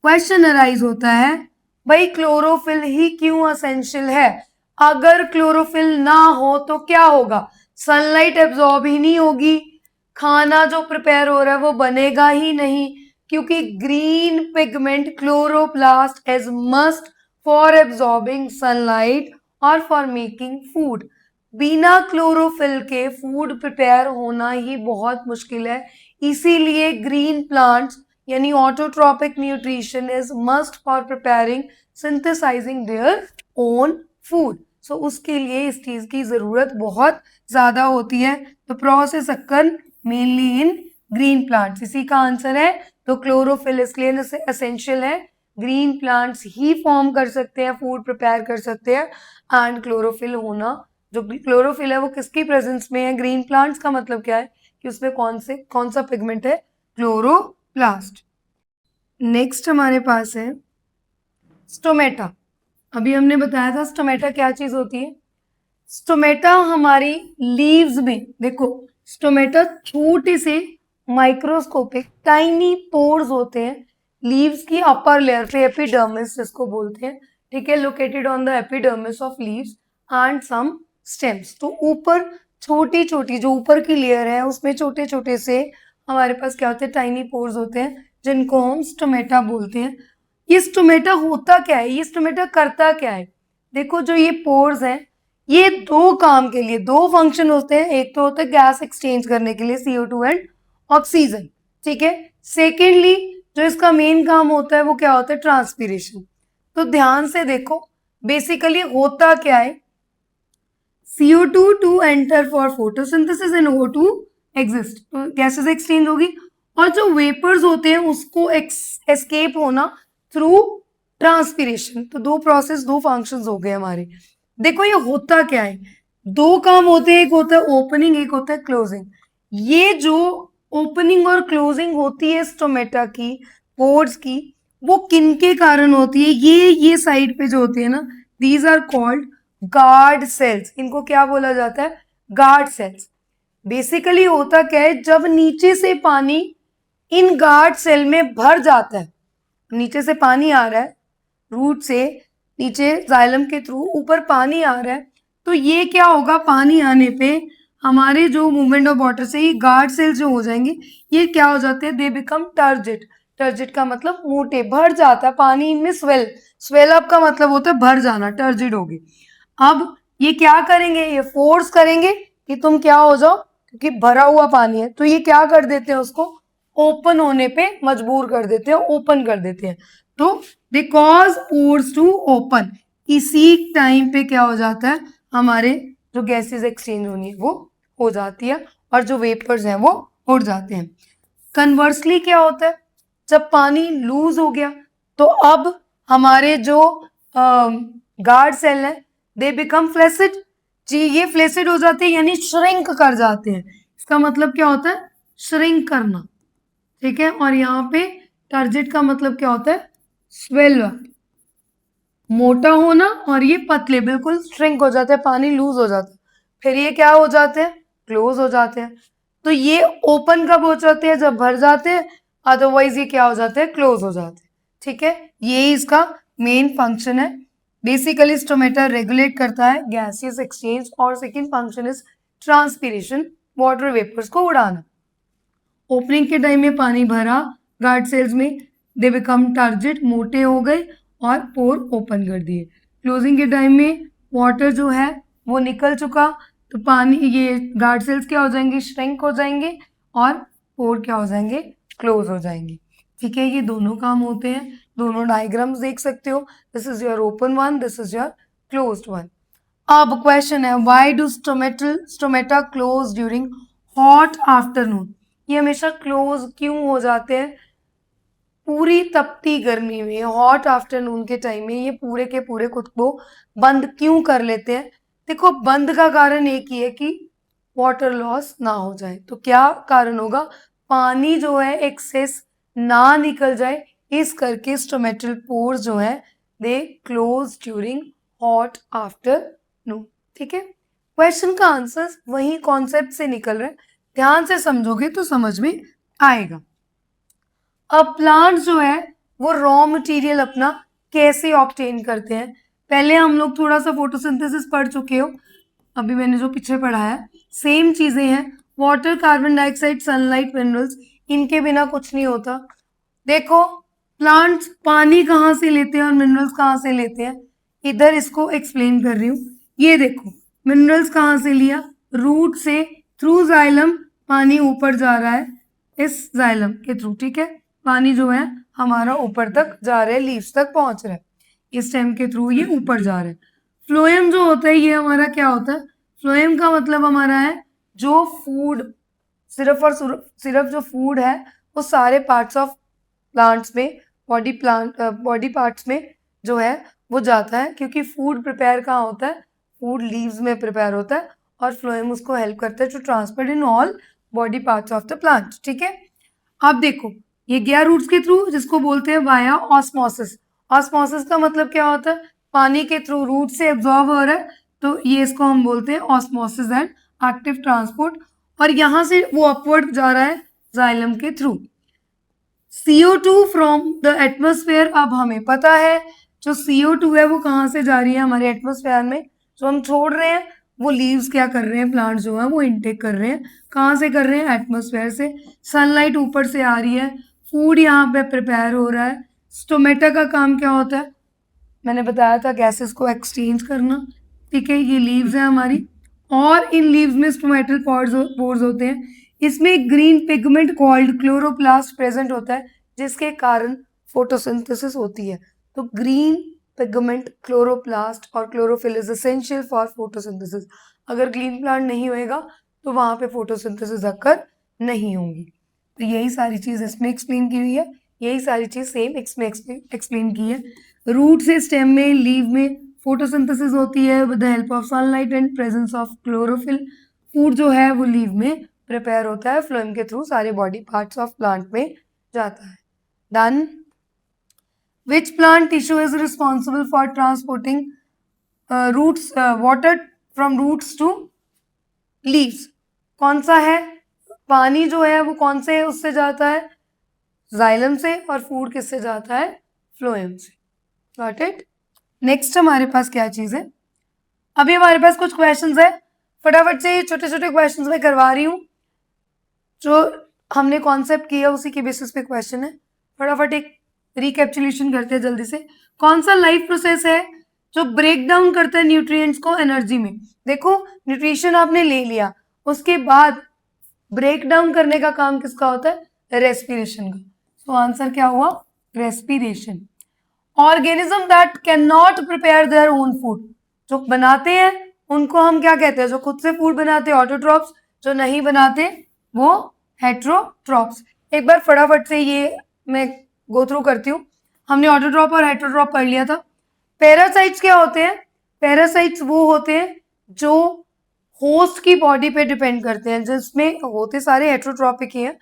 क्वेश्चन अराइज होता है, भाई क्लोरोफिल ही क्यों असेंशियल है, अगर क्लोरोफिल ना हो तो क्या होगा, सनलाइट एब्जॉर्ब ही नहीं होगी, खाना जो प्रिपेयर हो रहा है वो बनेगा ही नहीं, क्योंकि green pigment chloroplast is must for absorbing sunlight और फॉर मेकिंग फूड। बिना क्लोरोफिल के फूड प्रिपेयर होना ही बहुत मुश्किल है, इसीलिए ग्रीन प्लांट्स यानी autotrophic nutrition is must for preparing synthesising their own food. So उसके लिए इस चीज की जरूरत बहुत ज्यादा होती है। तो प्रोसेस अक्कर मेनली इन ग्रीन प्लांट्स, इसी का आंसर है। तो क्लोरोफिल इसलिए एसेंशियल है, ग्रीन प्लांट्स ही फॉर्म कर सकते हैं, फूड प्रिपेयर कर सकते हैं, एंड क्लोरोफिल होना, जो क्लोरोफिल है वो किसकी प्रेजेंस में है, ग्रीन प्लांट्स का मतलब क्या है कि उसमें कौन सा पिगमेंट है, क्लोरोप्लास्ट। नेक्स्ट हमारे पास है स्टोमेटा। अभी हमने बताया था स्टोमेटा क्या चीज होती है। स्टोमेटा हमारी लीव्स में, देखो स्टोमेटा छोटे से माइक्रोस्कोपिक टाइनी पोर्स होते हैं लीव्स की अपर लेयर पे, एपिडर्मिस जिसको बोलते हैं, ठीक है, located on the epidermis of leaves and some stems. तो ऊपर छोटी छोटी जो ऊपर की लेयर है उसमें छोटे छोटे से हमारे पास क्या होते हैं, टाइनी पोर्स होते हैं, जिनको हम स्टोमेटा बोलते हैं। ये स्टोमेटा होता क्या है, ये स्टोमेटा करता क्या है, देखो जो ये पोर्स हैं ये दो काम के लिए, दो फंक्शन होते हैं, एक तो होता है गैस एक्सचेंज करने के लिए, CO2 एंड ऑक्सीजन, ठीक है। सेकेंडली जो इसका मेन काम होता है वो क्या होता है, ट्रांसपीरेशन। तो ध्यान से देखो, बेसिकली होता क्या है, CO2 to enter for photosynthesis and O2 exist, तो गैसेस एक्सचेंज होगी, और जो वेपर्स होते हैं उसको एस्केप होना थ्रू ट्रांसपिरेशन। तो दो प्रोसेस, दो फंक्शंस हो गए हमारे। देखो ये होता क्या है, दो काम होते हैं, एक होता है ओपनिंग, एक होता है क्लोजिंग। ये जो ओपनिंग और क्लोजिंग होती है स्टोमेटा की, पोर्स की, वो किनके कारण होती है, ये साइड पे जो होती है ना, these are called guard cells. इनको क्या बोला जाता है, गार्ड सेल्स। बेसिकली होता क्या है, जब नीचे से पानी इन गार्ड सेल में भर जाता है, नीचे से पानी आ रहा है, रूट से नीचे जाइलम के थ्रू ऊपर पानी आ रहा है, तो ये क्या होगा, पानी आने पे हमारे जो मूवमेंट ऑफ वाटर से ये गार्ड सेल जो हो जाएंगे, ये क्या हो जाते हैं, दे बिकम टर्जिट। टर्जिट का मतलब मोटे, भर जाता है पानी इनमें, स्वेल अप का मतलब होता है भर जाना, टर्जिट होगी। अब ये क्या करेंगे, ये फोर्स करेंगे कि तुम क्या हो जाओ, क्योंकि भरा हुआ पानी है, तो ये क्या कर देते हैं, उसको ओपन होने पे मजबूर कर देते हैं, ओपन कर देते हैं। तो they cause pores to open. इसी टाइम पे क्या हो जाता है, हमारे जो गैसेस एक्सचेंज होनी है वो हो जाती है, और जो वेपर्स हैं वो उड़ जाते हैं। कन्वर्सली क्या होता है, जब पानी लूज हो गया तो अब हमारे जो गार्ड सेल है, दे बिकम फ्लैसिड। जी, ये फ्लैसिड हो जाते हैं, यानी श्रिंक कर जाते हैं। इसका मतलब क्या होता है, श्रिंक करना, ठीक है। और यहाँ पे टर्जिट का मतलब क्या होता है, स्वेल, मोटा होना, और ये पतले, बिल्कुल श्रिंक हो जाते हैं, पानी लूज हो जाता है। फिर ये क्या हो जाते हैं, क्लोज हो जाते हैं। तो ये ओपन कब हो जाते हैं, जब भर जाते हैं, अदरवाइज ये क्या हो जाते हैं, क्लोज हो जाते हैं, ठीक है। ये इसका मेन फंक्शन है। बेसिकली स्टोमेटा रेगुलेट करता है गैसियस एक्सचेंज, और second function is transpiration, water vapours को उड़ाना। ओपनिंग के टाइम में पानी भरा गार्ड सेल्स में, दे बिकम टर्जिट, मोटे हो गए और पोर ओपन कर दिए। क्लोजिंग के टाइम में वाटर जो है वो निकल चुका, तो पानी, ये गार्ड सेल्स क्या हो जाएंगे, श्रिंक हो जाएंगे, और पोर क्या हो जाएंगे, क्लोज हो जाएंगे, ठीक है। ये दोनों काम होते हैं, दोनों डायग्राम्स देख सकते हो, this is your open one, this is your closed one. अब क्वेश्चन है, why do stomata close during hot afternoon. ये हमेशा क्लोज क्यों हो जाते हैं, पूरी तपती गर्मी में, हॉट आफ्टरनून के टाइम में ये पूरे के पूरे खुद को बंद क्यों कर लेते हैं। देखो, बंद का कारण एक ही है कि वाटर लॉस ना हो जाए। तो क्या कारण होगा, पानी जो है एक्सेस ना निकल जाए, इस करके स्टोमेटल पोर्स जो है they close during hot afternoon, ठीक है। क्वेश्चन का आंसर वही कॉन्सेप्ट से निकल रहा है, ध्यान से समझोगे तो समझ में आएगा। अब प्लांट जो है वो रॉ मटेरियल अपना कैसे ऑब्टेन करते हैं, पहले हम लोग थोड़ा सा फोटोसिंथेसिस पढ़ चुके हो, अभी मैंने जो पीछे पढ़ाया सेम चीजें हैं। Water, carbon dioxide, sunlight, minerals, इनके बिना कुछ नहीं होता। देखो, प्लांट्स पानी कहाँ से लेते हैं और मिनरल्स कहाँ से लेते हैं, इधर इसको एक्सप्लेन कर रही हूँ। ये देखो, मिनरल्स कहाँ से लिया, रूट से, थ्रू जाइलम पानी ऊपर जा रहा है, इस जाइलम के थ्रू, ठीक है। पानी जो है हमारा ऊपर तक जा रहा है, लीव्स तक पहुंच रहा है, इस स्टेम के थ्रू ये ऊपर जा रहा है। फ्लोएम जो होता है, ये हमारा क्या होता है, फ्लोएम का मतलब हमारा है जो फूड, सिर्फ और सिर्फ जो फूड है वो सारे पार्ट्स ऑफ प्लांट्स में, बॉडी पार्ट्स में जो है वो जाता है, क्योंकि फूड प्रिपेयर कहाँ होता है, फूड लीव्स में प्रिपेयर होता है, और फ्लोएम उसको हेल्प करता है to transfer in all body parts of the plant, ठीक है। अब देखो, ये गया रूट्स के थ्रू, जिसको बोलते हैं वाया ऑस्मोसिस। ऑस्मोसिस का मतलब क्या होता है, पानी के थ्रू रूट से एब्जॉर्ब हो रहा है, तो ये इसको हम बोलते हैं ऑस्मोसिस एंड एक्टिव ट्रांसपोर्ट, और यहाँ से वो अपवर्ड जा रहा है जाइलम के through. CO2 from the atmosphere, अब हमें पता है जो CO2 है वो कहाँ से जा रही है हमारे एटमोस्फेयर में, जो हम छोड़ रहे हैं वो लीव्स क्या कर रहे हैं, प्लांट जो है वो इनटेक कर रहे हैं, कहाँ से कर रहे हैं, एटमोस्फेयर से। सनलाइट ऊपर से आ रही है, फूड यहाँ पे प्रिपेयर हो रहा है। स्टोमेटा का काम क्या होता है, मैंने बताया था गैसेस को एक्सचेंज करना, ठीक है। ये लीव्स है हमारी, और इन लीव्स में स्टोमेटल पोर्स होते हैं, इसमें green pigment called chloroplast present होता है, जिसके कारण फोटोसिंथेसिस होती है। तो ग्रीन पिगमेंट, क्लोरोप्लास्ट और chlorophyll is essential for photosynthesis. अगर ग्रीन प्लांट नहीं होएगा तो वहां पे फोटोसिंथेसिस अकर नहीं होंगी। तो यही सारी चीज इसमें एक्सप्लेन की हुई है, यही सारी चीज सेम इसमें एक्सप्लेन की है। रूट से स्टेम में, लीव में फोटोसिंथेसिस होती है with the help of sunlight and presence of chlorophyll. Food जो है वो लीव में प्रिपेयर होता है, फ्लोएम के थ्रू सारे बॉडी पार्ट्स ऑफ प्लांट में जाता है। Done. Which plant tissue is responsible for transporting water from roots to leaves? कौन सा है? पानी जो है वो कौन से उससे जाता है? जाइलम से। और फूड किससे जाता है? फ्लोएम से। Got it? नेक्स्ट हमारे पास क्या चीज है? अभी हमारे पास कुछ क्वेश्चंस है, फटाफट से छोटे छोटे क्वेश्चंस मैं करवा रही हूँ। जो हमने कॉन्सेप्ट किया उसी के बेसिस पे क्वेश्चन है। फटाफट एक रिकैप्चुलेशन करते हैं जल्दी से। कौन सा लाइफ प्रोसेस है जो ब्रेक डाउन करता है न्यूट्रिएंट्स को एनर्जी में? देखो, न्यूट्रिशन आपने ले लिया, उसके बाद ब्रेक डाउन करने का काम किसका होता है? रेस्पिरेशन का। तो आंसर क्या हुआ? Respiration. Organism that can not prepare their own food, जो बनाते हैं उनको हम क्या कहते हैं? जो खुद से फूड बनाते हैं ऑटोट्रॉप्स, जो नहीं बनाते वो हेट्रोट्रॉप्स। एक बार फटाफट से ये मैं गो थ्रू करती हूँ। हमने ऑटोट्रॉप और हेट्रोट्रॉप पढ़ लिया था। पैरासाइट्स क्या होते हैं? पैरासाइट्स वो होते हैं जो होस्ट की बॉडी पे डिपेंड करते हैं, जिसमें होते सारे हेट्रोट्रॉपिक ही हैं।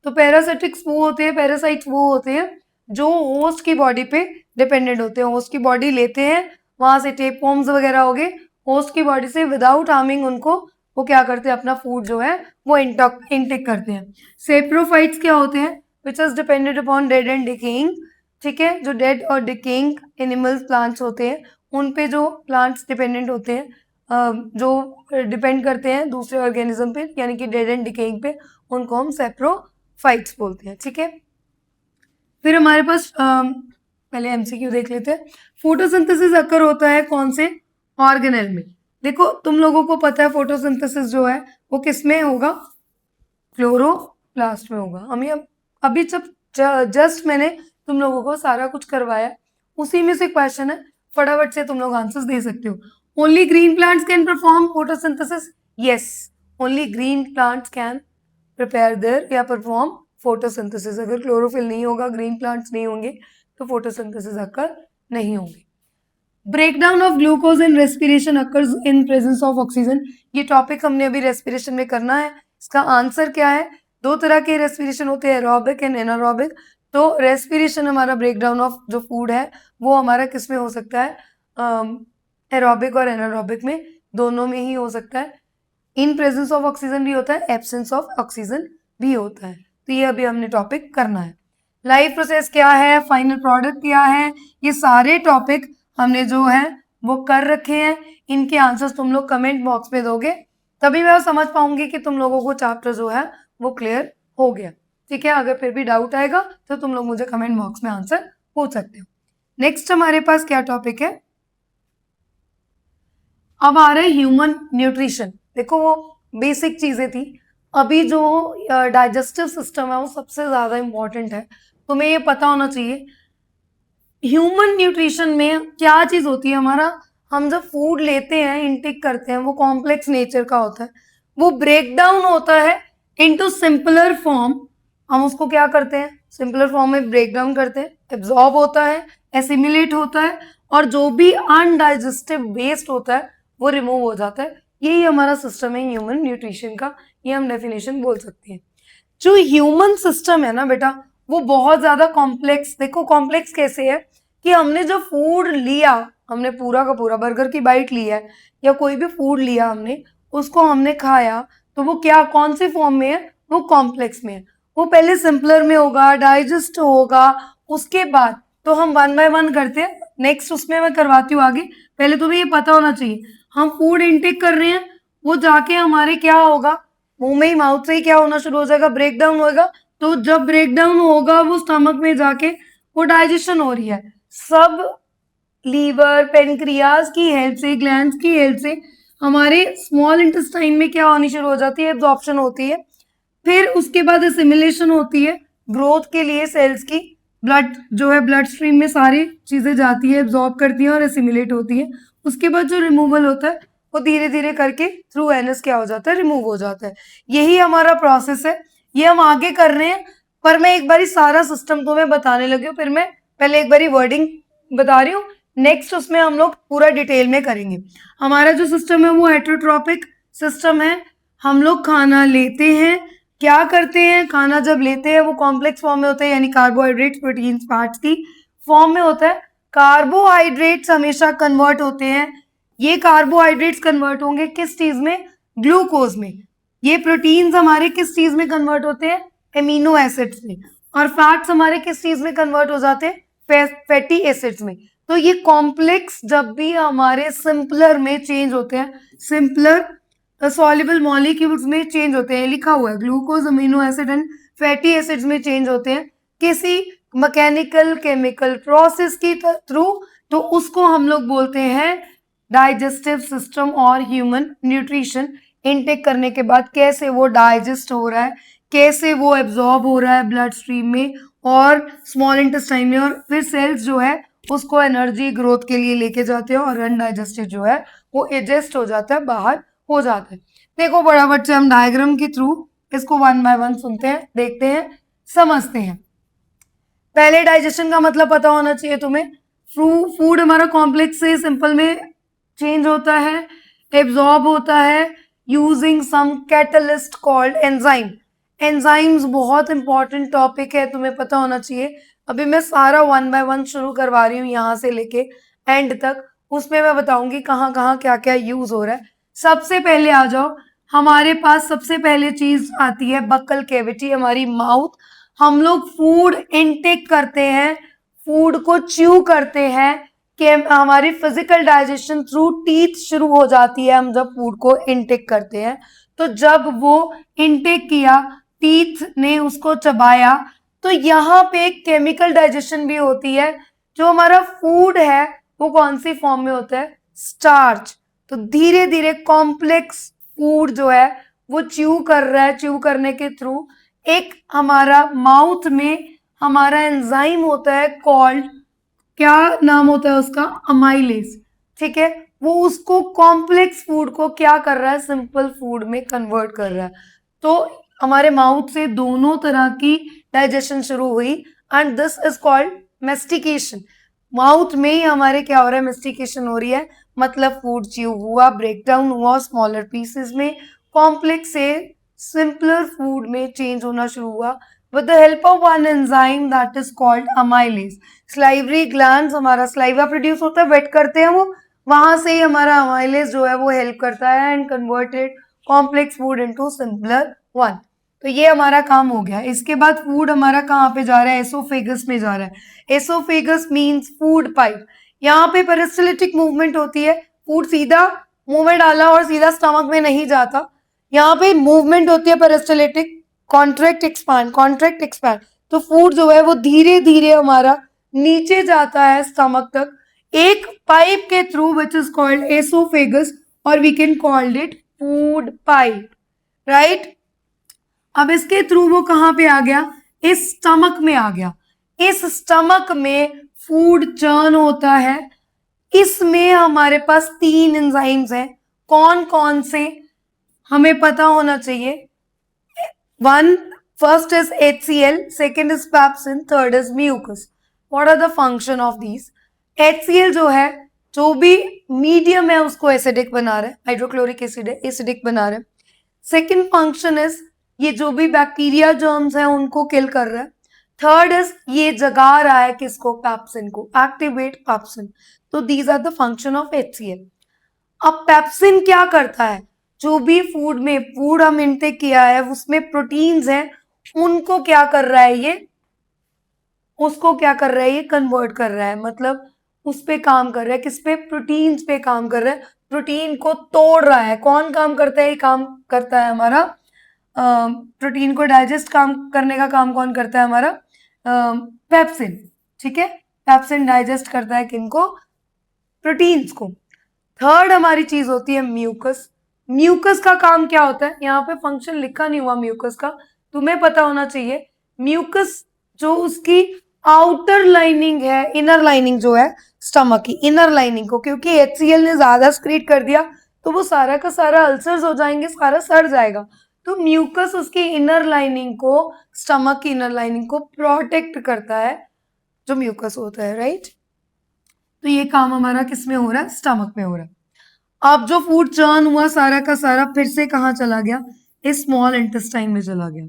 तो पैरासिटिक्स वो होते हैं, पैरासाइट्स वो होते हैं जो होस्ट की बॉडी पे डिपेंडेंट होते हैं। होस्ट की बॉडी लेते हैं, वहां से टेपवर्म्स वगैरह हो गए, होस्ट की बॉडी से विदाउट हार्मिंग उनको वो क्या करते हैं? अपना फूड जो है वो इनटेक करते हैं। सेप्रोफाइट्स क्या होते हैं? Which is dependent upon dead and decaying. ठीक है, जो डेड और डिकेइंग एनिमल्स प्लांट्स होते हैं उन पे जो प्लांट्स डिपेंडेंट होते हैं, जो डिपेंड करते हैं दूसरे ऑर्गेनिज्म पे, यानी कि डेड एंड डिकेइंग पे, उनको हम सेप्रोफाइट्स बोलते हैं। ठीक है, फिर हमारे पास पहले एमसीक्यू देख लेते हैं। फोटोसिंथेसिस अकर होता है कौन से ऑर्गेनेल में? देखो, तुम लोगों को पता है फोटोसिंथेसिस जो है वो किस में होगा? क्लोरोप्लास्ट में होगा। हमें अभी जस्ट मैंने तुम लोगों को सारा कुछ करवाया, उसी में से क्वेश्चन है, फटाफट से तुम लोग आंसर्स दे सकते हो। Only green plants can perform photosynthesis? Yes, only green plants can prepare their या परफॉर्म फोटोसिंथेसिस। अगर क्लोरोफिल नहीं होगा, ग्रीन प्लांट्स नहीं होंगे, तो फोटोसिंथेसिस अकर नहीं होंगे। Breakdown of glucose in respiration occurs in presence of oxygen. ये टॉपिक हमने अभी रेस्पिरेशन में करना है। इसका आंसर क्या है? दो तरह के रेस्पिरेशन होते हैं, एरोबिक एंड एनारोबिक। तो रेस्पिरेशन हमारा ब्रेकडाउन ऑफ जो फूड है वो हमारा किस में हो सकता है? एरोबिक और एनारोबिक में, दोनों में ही हो सकता है। इन प्रेजेंस ऑफ ऑक्सीजन भी होता है, एब्सेंस ऑफ ऑक्सीजन भी होता है। तो ये अभी हमने टॉपिक करना है। लाइफ प्रोसेस क्या है, फाइनल प्रोडक्ट क्या है, ये सारे टॉपिक हमने जो है वो कर रखे हैं। इनके आंसर्स तुम लोग कमेंट बॉक्स में दोगे, तभी मैं समझ पाऊंगी कि तुम लोगों को चैप्टर जो है वो क्लियर हो गया। ठीक है, अगर फिर भी डाउट आएगा तो तुम लोग मुझे कमेंट बॉक्स में आंसर पूछ सकते हो। नेक्स्ट हमारे पास क्या टॉपिक है? अब आ रहा है ह्यूमन न्यूट्रिशन। देखो, वो बेसिक चीजें थी। अभी जो डाइजेस्टिव सिस्टम है वो सबसे ज्यादा इंपॉर्टेंट है, तुम्हें ये पता होना चाहिए। ह्यूमन न्यूट्रिशन में क्या चीज होती है? हमारा हम जब फूड लेते हैं, इनटेक करते हैं, वो कॉम्प्लेक्स नेचर का होता है। वो ब्रेक डाउन होता है इनटू सिंपलर फॉर्म। हम उसको क्या करते हैं? सिंपलर फॉर्म में ब्रेक डाउन करते हैं, एब्जॉर्ब होता है, एसिमिलेट होता है, और जो भी अनडाइजेस्टिव वेस्ट होता है वो रिमूव हो जाता है। यही हमारा सिस्टम है ह्यूमन न्यूट्रिशन का, ये हम डेफिनेशन बोल सकते हैं। जो ह्यूमन सिस्टम है ना बेटा, वो बहुत ज्यादा कॉम्प्लेक्स। देखो, कॉम्प्लेक्स कैसे है कि हमने जो फूड लिया, हमने पूरा का पूरा बर्गर की बाइट ली है या कोई भी फूड लिया हमने, उसको हमने खाया, तो वो क्या कौन से फॉर्म में है? वो कॉम्प्लेक्स में है। वो पहले सिंपलर में होगा, डाइजेस्ट होगा, उसके बाद तो हम वन बाय वन करते हैं। नेक्स्ट उसमें मैं करवाती हूँ आगे। पहले तुम्हें ये पता होना चाहिए, हम फूड इनटेक कर रहे हैं, वो जाके हमारे क्या होगा? मुंह में ही, माउथ से ही क्या होना शुरू हो जाएगा? ब्रेक डाउन होगा। तो जब ब्रेक डाउन होगा वो स्टमक में जाके वो डाइजेशन हो रही है, सब लीवर पेनक्रियाज की हेल्प से, ग्लैंड्स की हेल्प से हमारे स्मॉल इंटेस्टाइन में क्या होनी शुरू हो जाती है? एब्जॉर्प्शन होती है। फिर उसके बाद असिमिलेशन होती है ग्रोथ के लिए सेल्स की, ब्लड जो है ब्लड स्ट्रीम में सारी चीजें जाती है, एब्जॉर्ब करती है और एसिमिलेट होती है। उसके बाद जो रिमूवल होता है वो धीरे धीरे करके थ्रू एनस क्या हो जाता है, रिमूव हो जाता है। यही हमारा प्रोसेस है, ये हम आगे कर रहे हैं। पर मैं एक बारी सारा सिस्टम तुम्हें बताने लगी हूँ, फिर मैं पहले एक बारी वर्डिंग बता रही हूँ, नेक्स्ट उसमें हम लोग पूरा डिटेल में करेंगे। हमारा जो सिस्टम है वो हेटरोट्रॉपिक सिस्टम है। हम लोग खाना लेते हैं, क्या करते हैं, खाना जब लेते हैं वो कॉम्प्लेक्स फॉर्म में होता है, यानी कार्बोहाइड्रेट्स, प्रोटीन्स, फैट्स की फॉर्म में होता है। कार्बोहाइड्रेट्स हमेशा कन्वर्ट होते हैं, ये कार्बोहाइड्रेट्स कन्वर्ट होंगे किस चीज में, ग्लूकोज में। ये प्रोटीन्स हमारे किस चीज में कन्वर्ट होते हैं, एमिनो एसिड्स में। और फैट्स हमारे किस चीज में कन्वर्ट हो जाते हैं, फैटी एसिड्स में। तो ये कॉम्प्लेक्स जब भी हमारे सिंपलर में चेंज होते हैं, सिंपलर सॉल्युबल मॉलिक्यूल्स में चेंज होते हैं, लिखा हुआ है glucose, amino acid and fatty acids में चेंज होते हैं किसी मैकेनिकल केमिकल प्रोसेस की थ्रू, तो उसको हम लोग बोलते हैं डाइजेस्टिव सिस्टम और ह्यूमन न्यूट्रिशन। इनटेक करने के बाद कैसे वो डाइजेस्ट हो रहा है, कैसे वो एब्जॉर्ब हो रहा है ब्लड स्ट्रीम में और स्मॉल इंटेस्टाइन में, और फिर सेल्स जो है उसको एनर्जी ग्रोथ के लिए लेके जाते हैं और अनडाइजेस्टेड जो है वो एडजस्ट हो जाता है, बाहर हो जाता है। देखो बराबर से हम डायग्राम के थ्रू इसको वन बाय वन सुनते हैं, देखते हैं, समझते हैं। पहले डाइजेशन का मतलब पता होना चाहिए तुम्हें। फूड हमारा कॉम्प्लेक्स से सिंपल में चेंज होता है, एब्जॉर्ब होता है using some catalyst called enzyme. Enzymes बहुत इंपॉर्टेंट टॉपिक है, तुम्हें पता होना चाहिए। अभी मैं सारा वन बाय वन शुरू करवा रही हूँ यहाँ से लेके एंड तक, उसमें मैं बताऊंगी कहाँ कहाँ क्या क्या यूज हो रहा है। सबसे पहले आ जाओ, हमारे पास सबसे पहले चीज आती है बक्कल कैविटी, हमारी माउथ। हम लोग फूड इनटेक करते हैं, फूड को च्यू करते हैं कि हमारी फिजिकल डाइजेशन थ्रू टीथ शुरू हो जाती है। हम जब फूड को इनटेक करते हैं तो जब वो इनटेक किया, टीथ ने उसको चबाया, तो यहाँ पे केमिकल डाइजेशन भी होती है। जो हमारा फूड है वो कौन सी फॉर्म में होता है, स्टार्च। तो धीरे धीरे कॉम्प्लेक्स फूड जो है वो च्यू कर रहा है, च्यू करने के थ्रू एक हमारा माउथ में हमारा एंजाइम होता है कॉल्ड, क्या नाम होता है उसका, अमाइलेज। ठीक है, वो उसको कॉम्प्लेक्स फूड को क्या कर रहा है, सिंपल फूड में कन्वर्ट कर रहा है। तो हमारे माउथ से दोनों तरह की डाइजेशन शुरू हुई and this is called mastication. Mouth में ही हमारे क्या हो रहा है, मेस्टिकेशन हो रही है, मतलब फूड च्यू हुआ, ब्रेक डाउन हुआ स्मॉलर पीसेस में, कॉम्प्लेक्स से सिंपलर फूड में चेंज होना शुरू हुआ with the help of one enzyme that is called amylase. salivary glands, हमारा saliva प्रोड्यूस होता है, वेट करते हैं वो, वहां से ही हमारा amylase जो है वो हेल्प करता है and converted complex food into simpler one. तो ये हमारा काम हो गया। इसके बाद फूड हमारा कहाँ पे जा रहा है, एसोफेगस में जा रहा है। Oesophagus means food pipe. यहाँ पे पेरिस्टलिटिक मूवमेंट होती है, फूड सीधा मुंह में डाला और सीधा स्टमक में नहीं जाता, यहाँ पे मूवमेंट होती है पेरिस्टलिटिक, कॉन्ट्रैक्ट एक्सपांड, कॉन्ट्रैक्ट एक्सपांड। तो फूड जो है वो धीरे धीरे हमारा नीचे जाता है स्टमक तक, एक पाइप के through which is called oesophagus, और we can called it food pipe, right. अब इसके थ्रू वो कहाँ पे आ गया, इस स्टमक में आ गया। इस स्टमक में फूड चर्न होता है। इसमें हमारे पास 3 एंजाइम्स हैं, कौन कौन से हमें पता होना चाहिए। One, first is HCl, second is pepsin, third is mucus. What are the function of these? HCl जो है, जो भी मीडियम है उसको एसिडिक बना रहा है, हाइड्रोक्लोरिक एसिड है, एसिडिक बना रहा है। सेकेंड फंक्शन इज ये जो भी बैक्टीरिया जर्म्स हैं उनको किल कर रहा है। थर्ड इज ये जगा रहा है किसको, पेप्सिन को, एक्टिवेट पेप्सिन। तो these are the function of HCl। अब पेप्सिन क्या करता है, जो भी फूड में फूड हम इनटेक किया है उसमें प्रोटीन्स हैं, उनको क्या कर रहा है ये, उसको क्या कर रहा है ये, कन्वर्ट कर रहा है, मतलब उस पे काम कर रहा है, किस पे, प्रोटीन्स पे काम कर रहा है, प्रोटीन को तोड़ रहा है। कौन काम करता है, ये काम करता है हमारा प्रोटीन को डाइजेस्ट काम करने का काम कौन करता है, हमारा पेप्सिन। ठीक है, पेप्सिन डाइजेस्ट करता है किनको, प्रोटीन्स को। थर्ड हमारी चीज होती है म्यूकस। म्यूकस का काम क्या होता है, यहाँ पे फंक्शन लिखा नहीं हुआ म्यूकस का, तुम्हें पता होना चाहिए। म्यूकस जो उसकी आउटर लाइनिंग है, इनर लाइनिंग जो है स्टमक की, इनर लाइनिंग को क्योंकि HCl ने ज्यादा स्क्रीट कर दिया तो वो सारा का सारा अल्सर्स हो जाएंगे, सारा सड़ जाएगा। तो म्यूकस उसकी इनर लाइनिंग को, स्टमक की इनर लाइनिंग को प्रोटेक्ट करता है, जो म्यूकस होता है, राइट। तो ये काम हमारा किस में हो रहा है, स्टमक में हो रहा है। अब जो फूड चर्न हुआ सारा का सारा फिर से कहाँ चला गया, इस स्मॉल इंटेस्टाइन में चला गया।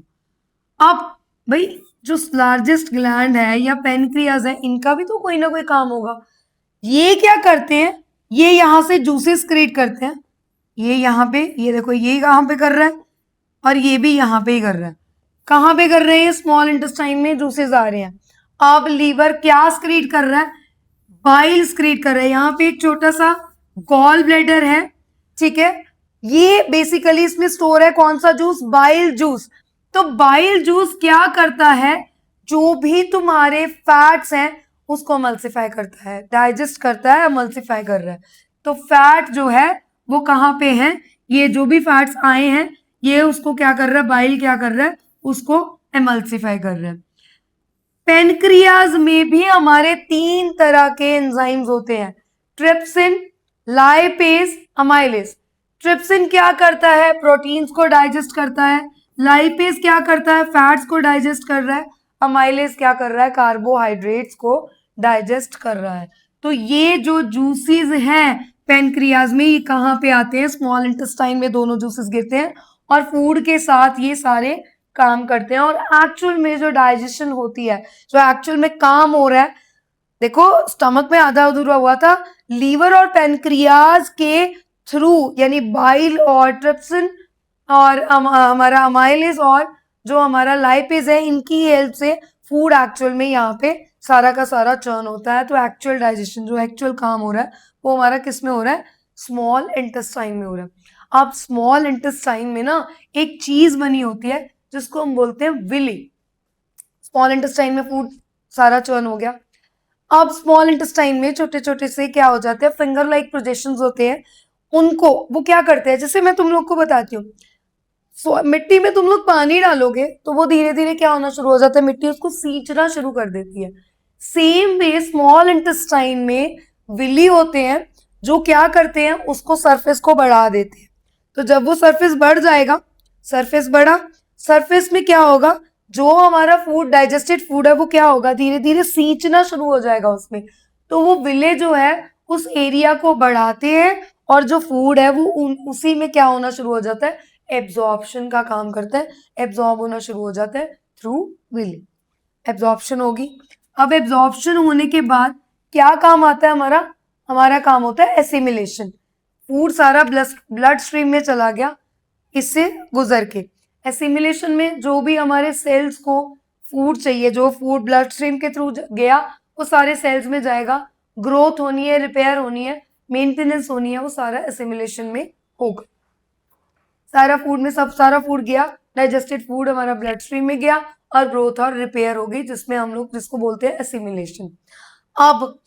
अब भाई जो लार्जेस्ट ग्लैंड है या पेनक्रियाज है, इनका भी तो कोई ना कोई काम होगा। ये क्या करते हैं, ये यहाँ से जूसेस क्रिएट करते हैं, ये यहाँ पे, ये देखो ये यहाँ पे कर रहा है और ये भी यहाँ पे ही कर रहा है। कहाँ पे कर रहे हैं, स्मॉल इंटेस्टाइन में जूसेस आ रहे हैं। अब लीवर क्या स्क्रीट कर रहा है, बाइल स्क्रीट कर रहा है। यहाँ पे एक छोटा सा गॉल ब्लैडर है, ठीक है, ये बेसिकली इसमें स्टोर है कौन सा जूस, बाइल जूस। तो बाइल जूस क्या करता है, जो भी तुम्हारे फैट्स हैं उसको अमल्सिफाई करता है, डाइजेस्ट करता है, अमल्सिफाई कर रहा है। तो फैट जो है वो कहाँ पे है, ये जो भी फैट्स आए हैं ये उसको क्या कर रहा है, बाइल क्या कर रहा है, उसको एमल्सिफाई कर रहा है। पेनक्रियाज में भी हमारे 3 तरह के एंजाइम्स होते हैं, ट्रिप्सिन, लाइपेज, अमाइलेज। ट्रिप्सिन क्या करता है, प्रोटीन्स को डाइजेस्ट करता है। लाइपेज क्या करता है, फैट्स को डाइजेस्ट कर रहा है। अमाइलेज क्या कर रहा है, कार्बोहाइड्रेट्स को डाइजेस्ट कर रहा है। तो ये जो जूसेस हैं पेनक्रियाज में, ये कहाँ पे आते हैं, स्मॉल इंटेस्टाइन में दोनों जूसेस गिरते हैं और फूड के साथ ये सारे काम करते हैं। और एक्चुअल में जो डाइजेशन होती है, जो एक्चुअल में काम हो रहा है, देखो स्टमक में आधा अधूरा हुआ था, लीवर और पेनक्रियाज के थ्रू, यानी बाइल और ट्रिप्सिन और हमारा अमाइलेज और जो हमारा लाइपेज है, इनकी हेल्प से फूड एक्चुअल में यहाँ पे सारा का सारा चर्न होता है। तो एक्चुअल डाइजेशन, जो एक्चुअल काम हो रहा है वो हमारा किस में हो रहा है, स्मॉल इंटेस्टाइन में हो रहा है। अब स्मॉल इंटेस्टाइन में ना एक चीज बनी होती है जिसको हम बोलते हैं विली। स्मॉल इंटेस्टाइन में फूड सारा चर्न हो गया। अब स्मॉल इंटेस्टाइन में छोटे छोटे से क्या हो जाते हैं, फिंगर लाइक प्रोजेक्शंस होते हैं। उनको वो क्या करते हैं, जैसे मैं तुम लोग को बताती हूँ, मिट्टी में तुम लोग पानी डालोगे तो वो धीरे धीरे क्या होना शुरू हो जाता है, मिट्टी उसको सींचना शुरू कर देती है। सेम वे स्मॉल इंटेस्टाइन में विली होते हैं जो क्या करते हैं, उसको सरफेस को बढ़ा देते हैं। तो जब वो सरफेस बढ़ जाएगा, सरफेस बढ़ा, सरफेस में क्या होगा, जो हमारा फूड, डाइजेस्टेड फूड है, वो क्या होगा, धीरे धीरे सींचना शुरू हो जाएगा उसमें। तो वो विले जो है उस एरिया को बढ़ाते हैं और जो फूड है वो उसी में क्या होना शुरू हो जाता है, एब्जॉर्प्शन का काम करता है, एब्जॉर्ब होना शुरू हो जाता है थ्रू विले। एब्जॉर्प्शन होगी। अब एब्जॉर्प्शन होने के बाद क्या काम आता है हमारा, हमारा काम होता है एसिमिलेशन। फूड सारा ब्लड स्ट्रीम में चला गया इससे गुजर के। एसिमिलेशन में जो भी हमारे सेल्स को फूड चाहिए, जो फूड ब्लड स्ट्रीम के थ्रू गया वो सारे सेल्स में जाएगा। ग्रोथ होनी है, रिपेयर होनी है, मेंटेनेंस होनी है, वो सारा एसिमिलेशन में होगा। सारा फूड में सब सारा फूड गया, डाइजेस्टेड फूड हमारा ब्लड स्ट्रीम में गया और ग्रोथ और रिपेयर हो गई, जिसमें हम लोग जिसको बोलते हैं एसिमिलेशन। अब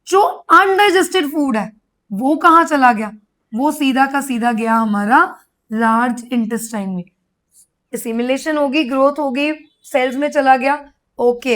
जो अनडाइजेस्टेड फूड है वो कहाँ चला गया, वो सीधा का सीधा गया हमारा लार्ज इंटेस्टाइन में। एसिमिलेशन होगी, ग्रोथ होगी, सेल्स में चला गया, ओके।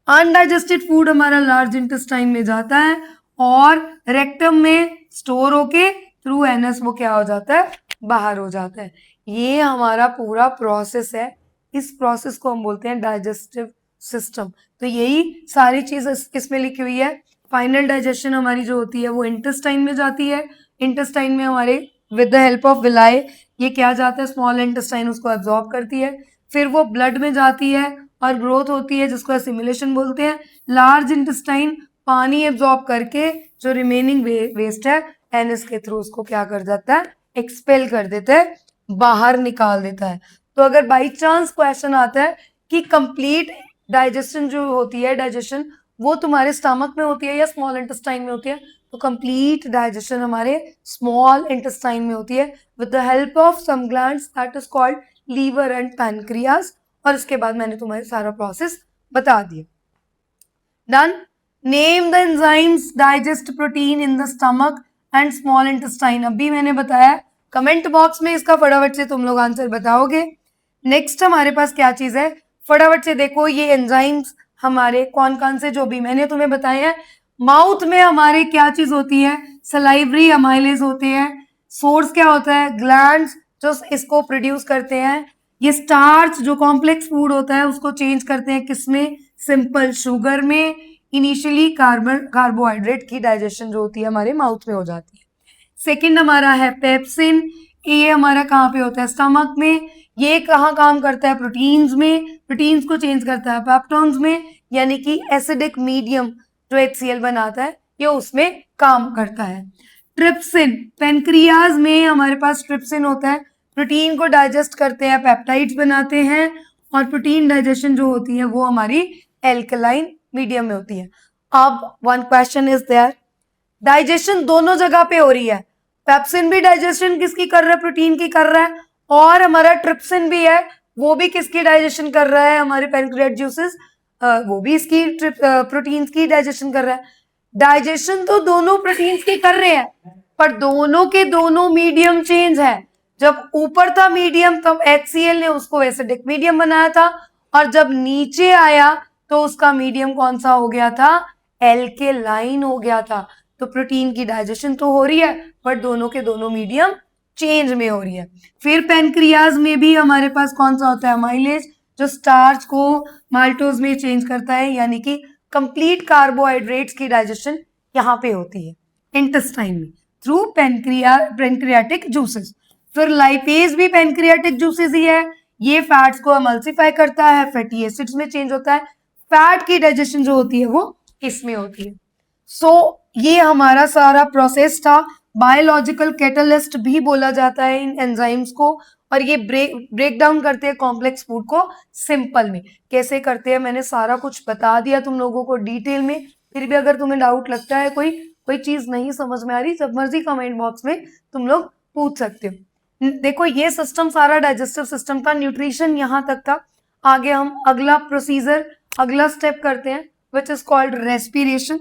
अनडाइजेस्टेड फूड हमारा लार्ज इंटेस्टाइन में जाता है और रेक्टम में स्टोर होके थ्रू एनस वो क्या हो जाता है, बाहर हो जाता है। ये हमारा पूरा प्रोसेस है। इस प्रोसेस को हम बोलते हैं डाइजेस्टिव सिस्टम। तो यही सारी चीज किसमें लिखी हुई है, फाइनल डाइजेशन हमारी जो होती है वो इंटेस्टाइन में जाती है। इंटेस्टाइन में हमारे with the help of villi ये क्या जाता है, स्मॉल इंटेस्टाइन उसको एब्जॉर्ब करती है, फिर वो ब्लड में जाती है और ग्रोथ होती है जिसको एसिमिलेशन बोलते हैं। लार्ज इंटेस्टाइन पानी एब्जॉर्ब करके जो रिमेनिंग वेस्ट है एनएस के थ्रू उसको क्या कर जाता है, एक्सपेल कर देता है, बाहर निकाल देता है। तो अगर बाई चांस क्वेश्चन आता है कि कंप्लीट डाइजेशन जो होती है, डाइजेशन वो तुम्हारे स्टमक में होती है या स्मॉल इंटेस्टाइन में होती है, तो कंप्लीट डाइजेशन हमारे स्मॉल इंटेस्टाइन में होती है with the help of some glands that is called liver and pancreas. और इसके बाद मैंने तुम्हें सारा प्रोसेस बता दिया। Done. Name the enzymes digest protein in the stomach and small intestine. अभी मैंने बताया, कमेंट बॉक्स में इसका फटाफट से तुम लोग आंसर बताओगे। नेक्स्ट हमारे पास क्या चीज है, फटाफट से देखो, ये एंजाइम्स हमारे कौन कौन से जो भी मैंने तुम्हें बताया है, माउथ में हमारे क्या चीज होती है, सलाइवरी अमाइलेज होते हैं। सोर्स क्या होता है, ग्लैंड्स जो इसको प्रोड्यूस करते हैं। ये स्टार्च जो कॉम्प्लेक्स फूड होता है उसको चेंज करते हैं किसमें, सिंपल शुगर में। इनिशियली कार्बोहाइड्रेट की डाइजेशन जो होती है हमारे माउथ में हो जाती है। सेकंड हमारा है पेप्सिन, ये हमारा कहाँ पे होता है, स्टमक में। ये कहाँ काम करता है, प्रोटीन्स में, प्रोटीन्स को चेंज करता है पेप्टोन्स में, यानी कि एसिडिक मीडियम जो HCl बनाता है ये उसमें काम करता है। ट्रिप्सिन, पेनक्रियाज में हमारे पास ट्रिप्सिन होता है, प्रोटीन को डाइजेस्ट करते हैं, पेप्टाइड्स बनाते हैं। और प्रोटीन डाइजेशन जो होती है वो हमारी एल्कलाइन मीडियम में होती है। अब one question is there, digestion दोनों जगह पे हो रही है, पेप्सिन भी डाइजेशन किसकी कर रहा है, प्रोटीन की कर रहा है, और हमारा ट्रिप्सिन भी है वो भी किसकी डाइजेशन कर रहा है, हमारे पैनक्रियाटिक जूसेस वो भी इसकी प्रोटीन्स की डाइजेशन कर रहा है। डाइजेशन तो दोनों प्रोटीन्स की कर रहे हैं पर दोनों के दोनों मीडियम चेंज है। जब ऊपर था मीडियम तब HCl ने उसको एसिडिक मीडियम बनाया था, और जब नीचे आया तो उसका मीडियम कौन सा हो गया था, एल्केलाइन हो गया था। तो प्रोटीन की डाइजेशन तो हो रही है बट दोनों के दोनों मीडियम चेंज में हो रही है। फिर पेनक्रियाज में भी हमारे पास कौन सा होता है, अमाइलेज, जो स्टार्च को माल्टोज में चेंज करता है, यानी कि कंप्लीट कार्बोहाइड्रेट्स की डाइजेशन यहाँ पे होती है इंटेस्टाइन में थ्रू पेनक्रियाटिक जूसेस। फिर लाइपेज भी पेनक्रियाटिक जूसेस ही है, ये फैट्स को एमल्सिफाई करता है, फैटी एसिड्स में चेंज होता है, फैट की डाइजेशन जो होती है वो इसमें होती है। सो ये हमारा सारा प्रोसेस था। बायोलॉजिकल कैटलिस्ट भी बोला जाता है इन एंजाइम्स को, और ये ब्रेक डाउन करते हैं कॉम्प्लेक्स फूड को सिंपल में। कैसे करते हैं मैंने सारा कुछ बता दिया तुम लोगों को डिटेल में। फिर भी अगर तुम्हें डाउट लगता है, कोई चीज नहीं समझ में आ रही, जब मर्जी कमेंट बॉक्स में तुम लोग पूछ सकते हो। देखो ये सिस्टम सारा डाइजेस्टिव सिस्टम का, न्यूट्रिशन यहाँ तक था। आगे हम अगला प्रोसीजर, अगला स्टेप करते हैं विच इज कॉल्ड रेस्पिरेशन।